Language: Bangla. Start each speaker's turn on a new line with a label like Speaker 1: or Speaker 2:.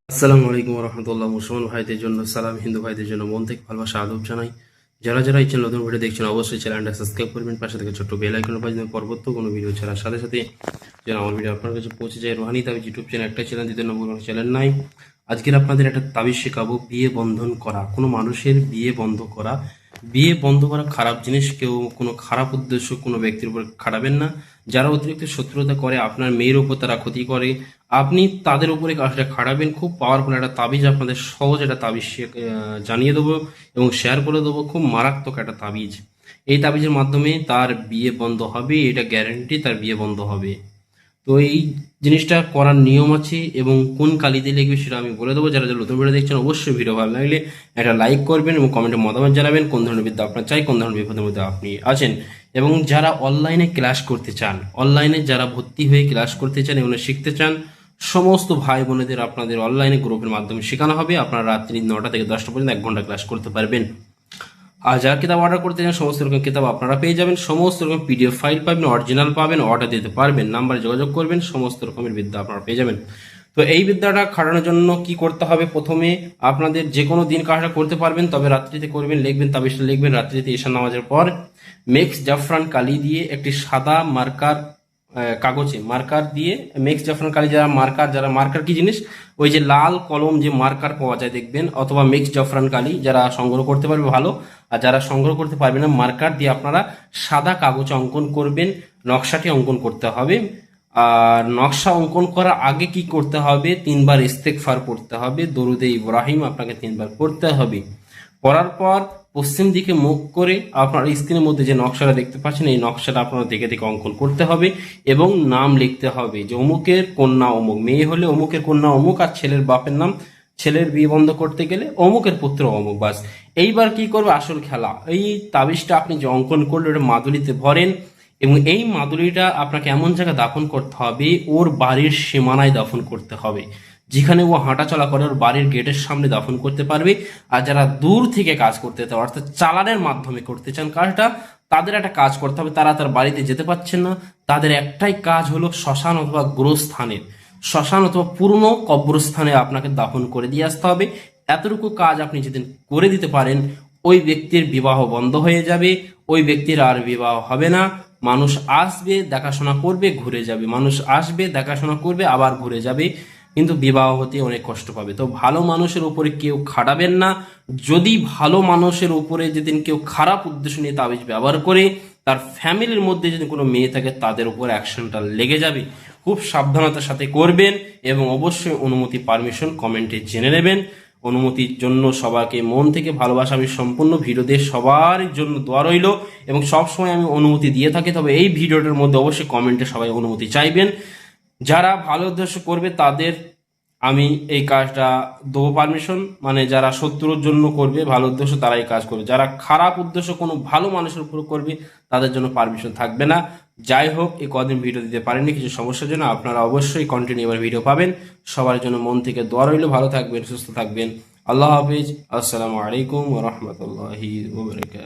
Speaker 1: আসসালামু আলাইকুম রহমতুল্লাহ। মুসলমান ভাইদের জন্য সালাম, হিন্দু ভাইদের জন্য মন থেকে ভালোবাসা আদব জানাই। যারা যারা এই চ্যানেল নতুন ভিডিও দেখছেন অবশ্যই চ্যানেলটা সাবস্ক্রাইব করবেন, পাশে থেকে ছোট্ট বেল আইকন বাজবে পরবর্তী কোনো ভিডিও ছাড়ার সাথে সাথে যেন আমার ভিডিও আপনার কাছে পৌঁছে যায়। রোহানি তাবিজ ইউটিউব চ্যানেল একটা চ্যানেল, দ্বিতীয় নম্বর কোনো চ্যানেল নাই। আজকের আপনাদের একটা তাবিজ শেখাবো, বিয়ে বন্ধন করা। কোনো মানুষের বিয়ে বন্ধ করা, বিয়ে বন্ধ করা খারাপ জিনিস। কেউ কোনো খারাপ উদ্দেশ্য কোনো ব্যক্তির উপর খাটাবেন না। যারা অতিরিক্ত শত্রুতা করে, আপনার মেয়ের উপর তারা ক্ষতি করে, আপনি তাদের উপরে কাজটা খাটাবেন। খুব পাওয়ারফুল একটা তাবিজ, আপনাদের সহজ একটা তাবিজ জানিয়ে দেবো এবং শেয়ার করে দেবো। খুব মারাত্মক একটা তাবিজ। এই তাবিজের মাধ্যমে তার বিয়ে বন্ধ হবে, এটা গ্যারান্টি, তার বিয়ে বন্ধ হবে। তো এই জিনিসটা করার নিয়ম আছে এবং কোন কালি দিয়ে লিখবে সেটা আমি বলে দেবো। যারা যারা নতুন ভিডিও দেখছেন অবশ্যই ভিডিও ভালো লাগলে একটা লাইক করবেন এবং কমেন্টে মতামত জানাবেন কোন ধরনের বিদ্যা আপনার চাই, কোন ধরনের বিপদের মধ্যে আপনি আছেন। এবং যারা অনলাইনে ক্লাস করতে চান, অনলাইনে যারা ভর্তি হয়ে ক্লাস করতে চান এবং শিখতে চান, সমস্ত ভাই বোনেদের আপনাদের অনলাইনে গ্রুপের মাধ্যমে শেখানো হবে। আপনারা রাত্রি 9টা থেকে 10টা পর্যন্ত 1 ঘন্টা ক্লাস করতে পারবেন। আর যারা কিতাব অর্ডার করতে চান সমস্ত রকম কিতাব আপনারা পেয়ে যাবেন, সমস্ত রকম পিডিএফ ফাইল পাবেন, অরিজিনাল পাবেন, অর্ডার দিতে পারবেন, নাম্বারে যোগাযোগ করবেন, সমস্ত রকমের বিদ্যা আপনারা পেয়ে যাবেন। তো এই বিদ্যাটা খাটানোর জন্য কি করতে হবে, প্রথমে আপনাদের যে কোনো দিন কাজটা করতে পারবেন, তবে রাত্রিতে করবেন। লিখবেন, তাবিজটা লিখবেন রাত্রিতে ঈশান নামাজের পর। মিক্স জাফরান কালি দিয়ে একটি সাদা মার্কার কাগজে মার্কার দিয়ে, মিক্স জাফরান কালি যারা মার্কার কি জিনিস, ওই যে লাল কলম যে মার্কার পাওয়া যায় দেখবেন, অথবা মিক্স জাফরান কালি যারা সংগ্রহ করতে পারবে ভালো, আর যারা সংগ্রহ করতে পারবে না মার্কার দিয়ে আপনারা সাদা কাগজে অঙ্কন করবেন। নকশাটি অঙ্কন করতে হবে। আর নকশা অঙ্কন করার আগে কি করতে হবে, 3 বার ইস্তেগফার পড়তে হবে, দরুদে ইব্রাহিম আপনাকে 3 বার পড়তে হবে। পড়ার পর পশ্চিম দিকে মুখ করে আপনার স্ক্রিনের মধ্যে যে নকশাটা দেখতে পাচ্ছেন, এই নকশাটা আপনারা দেখে দেখে অঙ্কন করতে হবে এবং নাম লিখতে হবে যে অমুকের কন্যা অমুক, মেয়ে হলে অমুকের কন্যা অমুক, আর ছেলের বাপের নাম, ছেলের বিয়ে বন্ধ করতে গেলে অমুকের পুত্র অমুক। বাস, এইবার কি করবে আসল খেলা। এই তাবিজটা আপনি যে অঙ্কন করলে ওটা মাদুলিতে ভরেন এবং এই মাদুলিটা আপনাকে এমন জায়গায় দাফন করতে হবে, ওর বাড়ির সীমানায় দাফন করতে হবে, যেখানে ও হাঁটাচলা করে ওর বাড়ির গেটের সামনে দাফন করতে পারবে। আর যারা দূর থেকে কাজ করতে চান, অর্থাৎ চালানের মাধ্যমে করতে চান কাজটা, তাদের একটা কাজ করতে হবে। তারা তার বাড়িতে যেতে পারছেন না, তাদের একটাই কাজ হলো শ্মশান অথবা গোরস্থানের, শ্মশান অথবা পুরনো কবরস্থানে আপনাকে দাফন করে দিয়ে আসতে হবে। এতটুকু কাজ আপনি যেদিন করে দিতে পারেন, ওই ব্যক্তির বিবাহ বন্ধ হয়ে যাবে, ওই ব্যক্তির আর বিবাহ হবে না। মানুষ আসবে, দেখাশোনা করবে, ঘুরে যাবে, মানুষ আসবে, দেখাশোনা করবে, আবার ঘুরে যাবে, কিন্তু বিবাহ হতে অনেক কষ্ট পাবে। তো ভালো মানুষের উপরে কেউ খাটাবেন না। যদি ভালো মানুষের উপরে যেদিন কেউ খারাপ উদ্দেশ্য নিয়ে তাবিজ ব্যবহার করে, তার ফ্যামিলির মধ্যে যদি কোনো মেয়ে থাকে তাদের উপর অ্যাকশনটা লেগে যাবে। খুব সাবধানতার সাথে করবেন এবং অবশ্যই অনুমতি পারমিশন কমেন্টে জেনে নেবেন। অনুমতির জন্য সবাইকে মন থেকে ভালোবাসা, আমি সম্পূর্ণ ভিডিওতে সবার জন্য দোয়া রইল এবং সবসময় আমি অনুমতি দিয়ে থাকি। তবে এই ভিডিওটার মধ্যে অবশ্যই কমেন্টে সবাই অনুমতি চাইবেন। যারা ভালো উদ্দেশ্য করবে তাদের আমি এই কাজটা দেবো পারমিশন, মানে যারা শত্রুর জন্য করবে ভালো উদ্দেশ্য তারা এই কাজ করবে। যারা খারাপ উদ্দেশ্য কোনো ভালো মানুষের উপর করবে তাদের জন্য পারমিশন থাকবে না। যাই হোক, এই কদিন ভিডিও দিতে পারেননি কিছু সমস্যার জন্য, আপনারা অবশ্যই কন্টিনিউ এবার ভিডিও পাবেন। সবার জন্য মন থেকে দোয়া রইল, ভালো থাকবেন, সুস্থ থাকবেন। আল্লাহ হাফিজ। আসসালামু আলাইকুম ওয়া রাহমাতুল্লাহি ওয়া বারাকাতুহু।